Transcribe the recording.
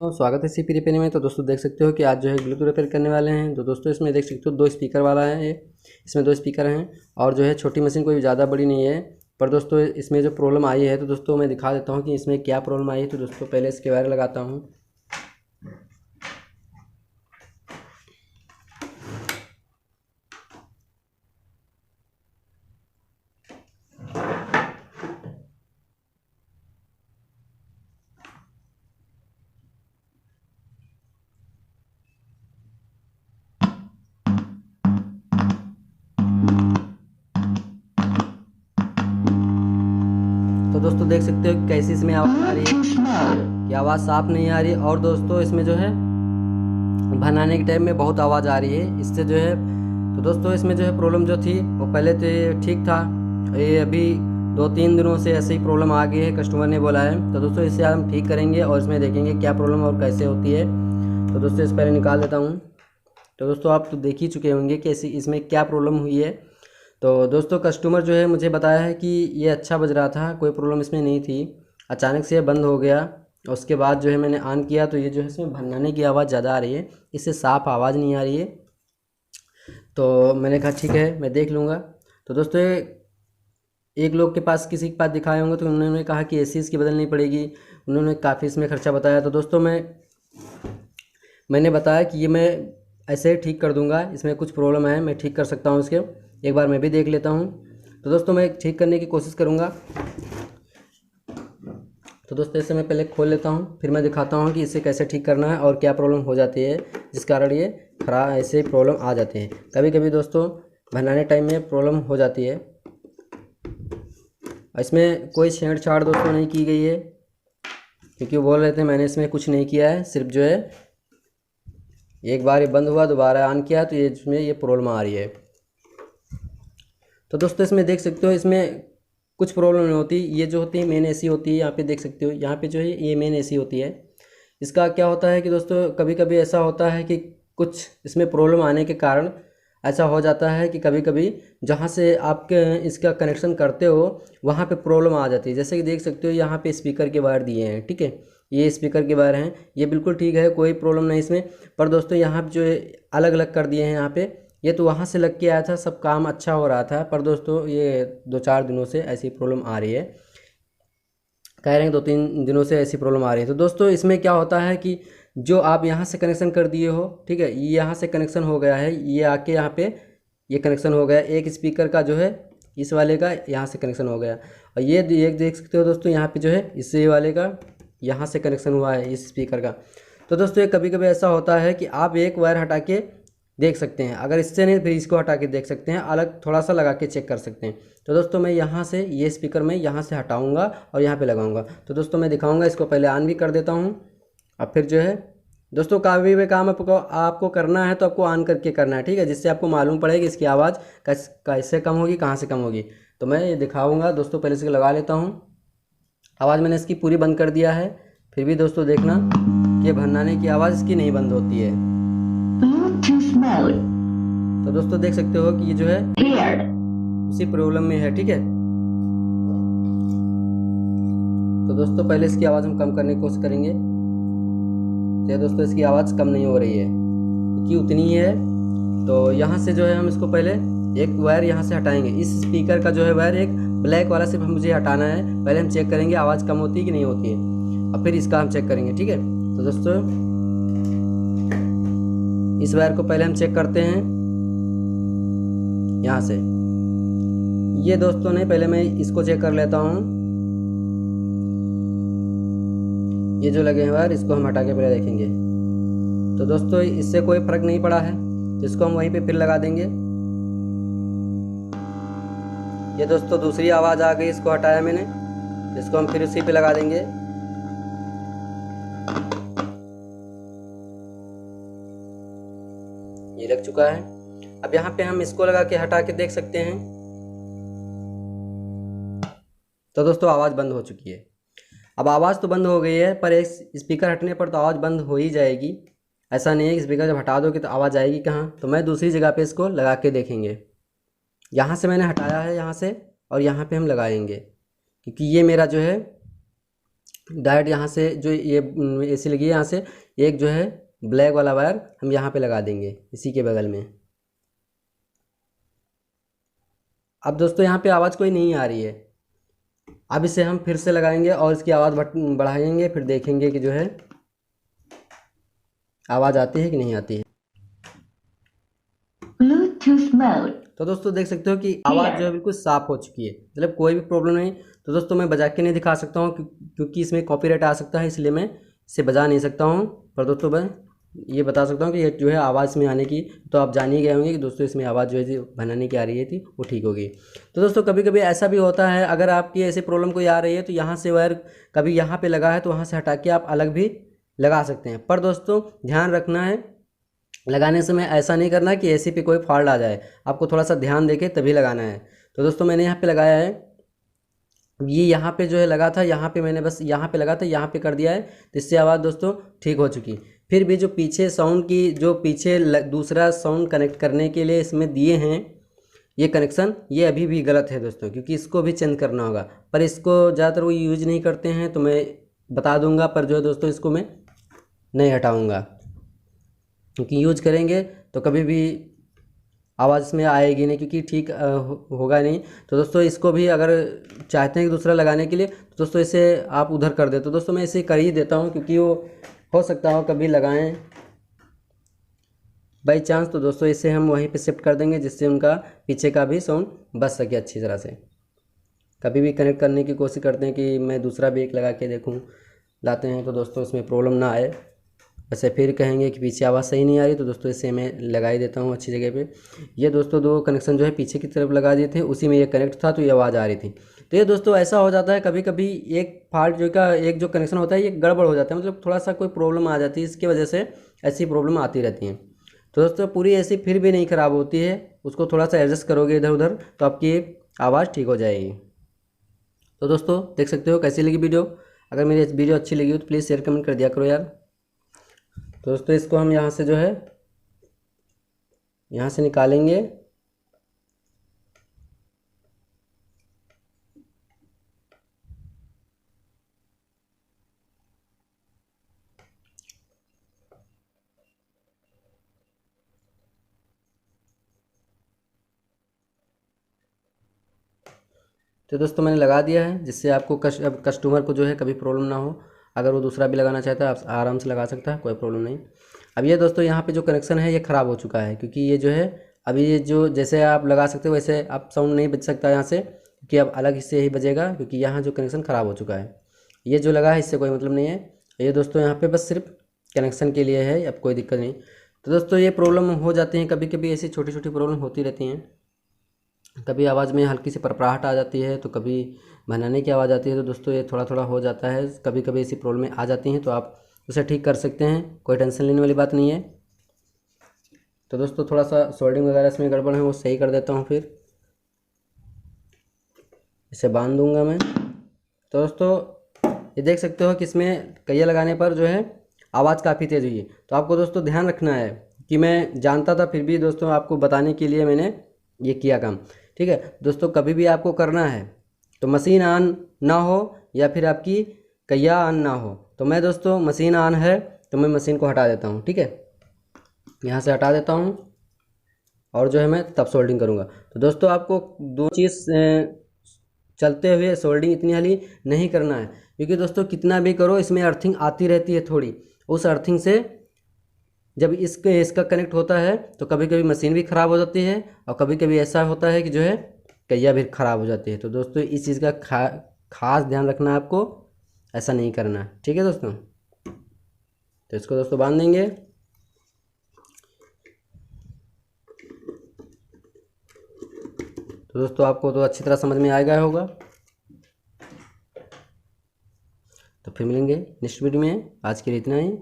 तो स्वागत है सीपी रिपेयरिंग में। तो दोस्तों देख सकते हो कि आज जो है ब्लूटूथ रिपेयर करने वाले हैं। तो दोस्तों इसमें देख सकते हो 2 स्पीकर वाला है ये। इसमें 2 स्पीकर हैं और जो है छोटी मशीन कोई ज़्यादा बड़ी नहीं है। पर दोस्तों इसमें जो प्रॉब्लम आई है तो दोस्तों मैं दिखा देता हूँ कि इसमें क्या प्रॉब्लम आई है। तो दोस्तों पहले इसके वायर लगाता हूँ। तो दोस्तों देख सकते हो कैसी इसमें आवाज़ आ रही है कि आवाज़ साफ नहीं आ रही है। और दोस्तों इसमें जो है बनाने के टाइम में बहुत आवाज़ आ रही है इससे जो है। तो दोस्तों इसमें जो है प्रॉब्लम जो थी वो पहले तो ये ठीक था, ये अभी 2-3 दिनों से ऐसे ही प्रॉब्लम आ गई है, कस्टमर ने बोला है। तो दोस्तों इसे हम ठीक करेंगे और इसमें देखेंगे क्या प्रॉब्लम और कैसे होती है। तो दोस्तों इस पहले निकाल देता हूँ। तो दोस्तों आप तो देख ही चुके होंगे कि इसमें क्या प्रॉब्लम हुई है। तो दोस्तों कस्टमर जो है मुझे बताया है कि ये अच्छा बज रहा था, कोई प्रॉब्लम इसमें नहीं थी, अचानक से ये बंद हो गया। उसके बाद जो है मैंने ऑन किया तो ये जो है इसमें भननाने की आवाज़ ज़्यादा आ रही है, इससे साफ आवाज़ नहीं आ रही है। तो मैंने कहा ठीक है मैं देख लूँगा। तो दोस्तों एक लोग के पास किसी के पास दिखाए होंगे तो उन्होंने कहा कि एसी इसकी बदलनी पड़ेगी, उन्होंने काफ़ी इसमें खर्चा बताया। तो दोस्तों मैंने बताया कि ये मैं ऐसे ठीक कर दूंगा, इसमें कुछ प्रॉब्लम है मैं ठीक कर सकता हूँ इसके, एक बार मैं भी देख लेता हूँ। तो दोस्तों मैं ठीक करने की कोशिश करूँगा। तो दोस्तों इसे मैं पहले खोल लेता हूँ, फिर मैं दिखाता हूँ कि इसे कैसे ठीक करना है और क्या प्रॉब्लम हो जाती है जिस कारण ये खराब ऐसे प्रॉब्लम आ जाते हैं। कभी कभी दोस्तों बनाने टाइम में प्रॉब्लम हो जाती है। इसमें कोई छेड़छाड़ दोस्तों नहीं की गई है, क्योंकि वो बोल रहे थे मैंने इसमें कुछ नहीं किया है, सिर्फ जो है एक बार ये बंद हुआ दोबारा ऑन किया तो ये इसमें ये प्रॉब्लम आ रही है। तो दोस्तों इसमें देख सकते हो इसमें कुछ प्रॉब्लम नहीं होती, ये जो होती है मेन एसी होती है। यहाँ पे देख सकते हो यहाँ पे जो है ये मेन एसी होती है। इसका क्या होता है कि दोस्तों कभी कभी ऐसा होता है कि कुछ इसमें प्रॉब्लम आने के कारण ऐसा हो जाता है कि कभी कभी जहाँ से आपके इसका कनेक्शन करते हो वहाँ पे प्रॉब्लम आ जाती है। जैसे कि देख सकते हो यहाँ पे स्पीकर के वायर दिए हैं, ठीक है, ये स्पीकर के वायर हैं, ये बिल्कुल ठीक है, कोई प्रॉब्लम नहीं इसमें। पर दोस्तों यहाँ पे जो है अलग अलग कर दिए हैं यहाँ पे, ये तो वहाँ से लग के आया था, सब काम अच्छा हो रहा था। पर दोस्तों ये 2-4 दिनों से ऐसी प्रॉब्लम आ रही है, कह रहे हैं 2-3 दिनों से ऐसी प्रॉब्लम आ रही है। तो दोस्तों इसमें क्या होता है कि जो आप यहाँ से कनेक्शन कर दिए हो, ठीक है, ये यहाँ से कनेक्शन हो गया है, ये आके यहाँ पे ये कनेक्शन हो गया एक स्पीकर का जो है, इस वाले का यहाँ से कनेक्शन हो गया। और ये देख सकते हो दोस्तों यहाँ पे जो है इस वाले का यहाँ से कनेक्शन हुआ है इस स्पीकर का। तो दोस्तों ये कभी कभी ऐसा होता है कि आप एक वायर हटा के देख सकते हैं, अगर इससे नहीं फिर इसको हटा के देख सकते हैं, अलग थोड़ा सा लगा के चेक कर सकते हैं। तो दोस्तों मैं यहाँ से ये स्पीकर में यहाँ से हटाऊँगा और यहाँ पे लगाऊँगा। तो दोस्तों मैं दिखाऊँगा, इसको पहले ऑन भी कर देता हूँ। अब फिर जो है दोस्तों काफ़ी भी काम आपको करना है तो आपको ऑन करके करना है, ठीक है, जिससे आपको मालूम पड़ेगी इसकी आवाज़ कैसे कम होगी, कहाँ से कम होगी। तो मैं ये दिखाऊँगा दोस्तों, पहले से लगा लेता हूँ। आवाज़ मैंने इसकी पूरी बंद कर दिया है, फिर भी दोस्तों देखना कि भननाने की आवाज़ इसकी नहीं बंद होती है। तो दोस्तों देख सकते हो कि ये जो है उसी प्रॉब्लम में है, ठीक है। तो दोस्तों पहले इसकी आवाज़ हम कम करने की कोशिश करेंगे। तो दोस्तों इसकी आवाज़ कम नहीं हो रही है क्योंकि उतनी ही है। तो यहाँ से जो है हम इसको पहले एक वायर यहाँ से हटाएंगे, इस स्पीकर का जो है वायर एक ब्लैक वाला सिर्फ मुझे हटाना है। पहले हम चेक करेंगे आवाज़ कम होती है कि नहीं होती है, और फिर इसका हम चेक करेंगे, ठीक है। तो दोस्तों इस वायर को पहले हम चेक करते हैं यहाँ से, ये दोस्तों नहीं, पहले मैं इसको चेक कर लेता हूँ। ये जो लगे हैं वायर इसको हम हटा के पहले देखेंगे। तो दोस्तों इससे कोई फर्क नहीं पड़ा है, तो इसको हम वहीं पे फिर लगा देंगे। ये दोस्तों दूसरी आवाज़ आ गई, इसको हटाया मैंने, इसको हम फिर उसी पे लगा देंगे। ये लग चुका है। अब यहाँ पे हम इसको लगा के हटा के देख सकते हैं। तो दोस्तों आवाज़ बंद हो चुकी है। अब आवाज़ तो बंद हो गई है, पर एक स्पीकर हटने पर तो आवाज़ बंद हो ही जाएगी। ऐसा नहीं है कि स्पीकर जब हटा दोगे तो आवाज़ आएगी कहाँ। तो मैं दूसरी जगह पे इसको लगा के देखेंगे। यहाँ से मैंने हटाया है, यहाँ से, और यहाँ पे हम लगाएंगे, क्योंकि ये मेरा जो है डायरेक्ट यहाँ से जो ये एसी लगी है यहाँ से एक जो है ब्लैक वाला वायर हम यहाँ पे लगा देंगे इसी के बगल में। अब दोस्तों यहाँ पे आवाज़ कोई नहीं आ रही है। अब इसे हम फिर से लगाएंगे और इसकी आवाज़ बढ़ाएंगे, फिर देखेंगे कि जो है आवाज़ आती है कि नहीं आती है। Bluetooth mode. तो दोस्तों देख सकते हो कि आवाज़ जो है बिल्कुल साफ़ हो चुकी है, मतलब कोई भी प्रॉब्लम नहीं। तो दोस्तों मैं बजा के नहीं दिखा सकता हूँ क्योंकि इसमें कॉपीराइट आ सकता है, इसलिए मैं इसे बजा नहीं सकता हूँ। पर दोस्तों मैं ये बता सकता हूँ कि ये जो है आवाज़ में आने की, तो आप जान ही गए होंगे कि दोस्तों इसमें आवाज़ जो है जो बनाने की आ रही थी वो ठीक होगी। तो दोस्तों कभी कभी ऐसा भी होता है, अगर आपकी ऐसी प्रॉब्लम कोई आ रही है तो यहाँ से वायर कभी यहाँ पे लगा है तो वहाँ से हटा के आप अलग भी लगा सकते हैं। पर दोस्तों ध्यान रखना है, लगाने समय ऐसा नहीं करना कि एसी पे कोई फॉल्ट आ जाए, आपको थोड़ा सा ध्यान देके तभी लगाना है। तो दोस्तों मैंने यहाँ पे लगाया है, ये यहाँ पे जो है लगा था, यहाँ पे मैंने बस यहाँ पे लगा था, यहाँ पे कर दिया है, तो इससे आवाज़ दोस्तों ठीक हो चुकी। फिर भी जो पीछे साउंड की जो पीछे दूसरा साउंड कनेक्ट करने के लिए इसमें दिए हैं ये कनेक्शन, ये अभी भी गलत है दोस्तों, क्योंकि इसको भी चेंज करना होगा। पर इसको ज़्यादातर वो यूज नहीं करते हैं तो मैं बता दूंगा, पर जो है दोस्तों इसको मैं नहीं हटाऊँगा, क्योंकि यूज करेंगे तो कभी भी आवाज़ इसमें आएगी नहीं, क्योंकि ठीक होगा नहीं। तो दोस्तों इसको भी अगर चाहते हैं कि दूसरा लगाने के लिए तो दोस्तों इसे आप उधर कर दे। तो दोस्तों मैं इसे कर ही देता हूँ, क्योंकि वो हो सकता हो कभी लगाएं बाई चांस, तो दोस्तों इसे हम वहीं पे शिफ्ट कर देंगे जिससे उनका पीछे का भी साउंड बच सके अच्छी तरह से। कभी भी कनेक्ट करने की कोशिश करते हैं कि मैं दूसरा भी एक लगा के देखूँ, लाते हैं तो दोस्तों इसमें प्रॉब्लम ना आए। वैसे फिर कहेंगे कि पीछे आवाज़ सही नहीं आ रही, तो दोस्तों इसे मैं लगा ही देता हूँ अच्छी जगह पे। ये दोस्तों दो कनेक्शन जो है पीछे की तरफ लगा दिए थे, उसी में ये कनेक्ट था तो ये आवाज़ आ रही थी। तो ये दोस्तों ऐसा हो जाता है कभी कभी, एक फॉल्ट जो का एक जो कनेक्शन होता है ये गड़बड़ हो जाता है, मतलब थोड़ा सा कोई प्रॉब्लम आ जाती है, इसकी वजह से ऐसी प्रॉब्लम आती रहती हैं। तो दोस्तों पूरी एसी फिर भी नहीं ख़राब होती है, उसको थोड़ा सा एडजस्ट करोगे इधर उधर तो आपकी आवाज़ ठीक हो जाएगी। तो दोस्तों देख सकते हो कैसी लगी वीडियो। अगर मेरी वीडियो अच्छी लगी हो तो प्लीज़ शेयर कमेंट कर दिया करो यार। तो दोस्तों इसको हम यहाँ से जो है यहाँ से निकालेंगे, तो दोस्तों मैंने लगा दिया है, जिससे आपको कस्टमर को जो है कभी प्रॉब्लम ना हो। अगर वो दूसरा भी लगाना चाहता है आप आराम से लगा सकता है, कोई प्रॉब्लम नहीं। अब ये दोस्तों यहाँ पे जो कनेक्शन है ये ख़राब हो चुका है, क्योंकि ये जो है अभी ये जो जैसे आप लगा सकते हो वैसे आप साउंड नहीं बच सकता यहाँ से, क्योंकि अब अलग से ही बजेगा, क्योंकि यहाँ जो कनेक्शन ख़राब हो चुका है। ये जो लगा है इससे कोई मतलब नहीं है, ये दोस्तों यहाँ पर बस सिर्फ कनेक्शन के लिए है, अब कोई दिक्कत नहीं। तो दोस्तों ये प्रॉब्लम हो जाती है कभी कभी, ऐसी छोटी छोटी प्रॉब्लम होती रहती हैं। कभी आवाज़ में हल्की सी परपराहट आ जाती है, तो कभी भनाने की आवाज़ आती है। तो दोस्तों ये थोड़ा थोड़ा हो जाता है, कभी कभी ऐसी प्रॉब्लम आ जाती हैं, तो आप उसे ठीक कर सकते हैं, कोई टेंशन लेने वाली बात नहीं है। तो दोस्तों थोड़ा सा सोल्डिंग वगैरह इसमें गड़बड़ है, वो सही कर देता हूँ, फिर इसे बांध दूंगा मैं। तो दोस्तों ये देख सकते हो कि इसमें कहिया लगाने पर जो है आवाज़ काफ़ी तेज़ हुई है। तो आपको दोस्तों ध्यान रखना है कि मैं जानता था, फिर भी दोस्तों आपको बताने के लिए मैंने ये किया काम, ठीक है। दोस्तों कभी भी आपको करना है तो मशीन ऑन ना हो या फिर आपकी कहिया ऑन ना हो, तो मैं दोस्तों मशीन ऑन है तो मैं मशीन को हटा देता हूँ, ठीक है, यहाँ से हटा देता हूँ और जो है मैं तब सोल्डिंग करूँगा। तो दोस्तों आपको दो चीज़ चलते हुए सोल्डिंग इतनी हाली नहीं करना है, क्योंकि दोस्तों कितना भी करो इसमें अर्थिंग आती रहती है थोड़ी, उस अर्थिंग से जब इसका कनेक्ट होता है तो कभी कभी मशीन भी ख़राब हो जाती है, और कभी कभी ऐसा होता है कि जो है कहिया भी ख़राब हो जाती है। तो दोस्तों इस चीज़ का खास ध्यान रखना है आपको, ऐसा नहीं करना है, ठीक है दोस्तों। तो इसको दोस्तों बांध देंगे। तो दोस्तों आपको तो अच्छी तरह समझ में आ गया होगा। तो फिर मिलेंगे नेक्स्ट वीडियो में, आज के लिए इतना ही।